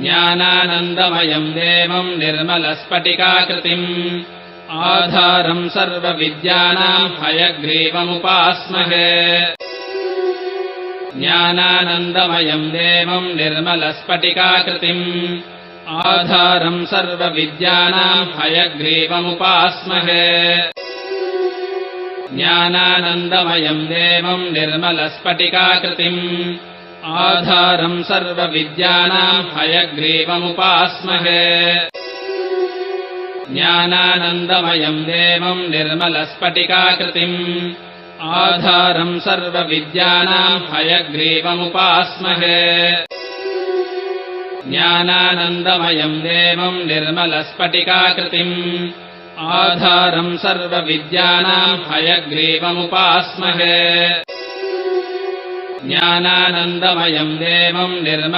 ज्ञानानन्दमयम् देवम् निर्मलस्फटिकाकृतिम् आधारम् सर्वविद्यानाम् हयग्रीवमुपास्महे ज्ञानानन्दमयम् देवम् निर्मलस्फटिकाकृतिम् आधारम् सर्वविद्यानाम् हयग्रीवमुपास्महे ज्ञानानन्दमयम् देवम् निर्मलस्फटिकाकृतिम् आधारम् सर्वविद्यानाम् हयग्रीवमुपास्महे ज्ञानानन्दमयम् देवम् निर्मलस्फटिकाकृतिम् आधारम् सर्वविद्यानाम् हयग्रीवमुपास्महे ज्ञानानन्दमयम् देवम् निर्मलस्फटिकाकृतिम् आधारम् सर्वविद्यानाम् हयग्रीवमुपास्महे ज्ञानानन्दमयम् देवम् निर्मल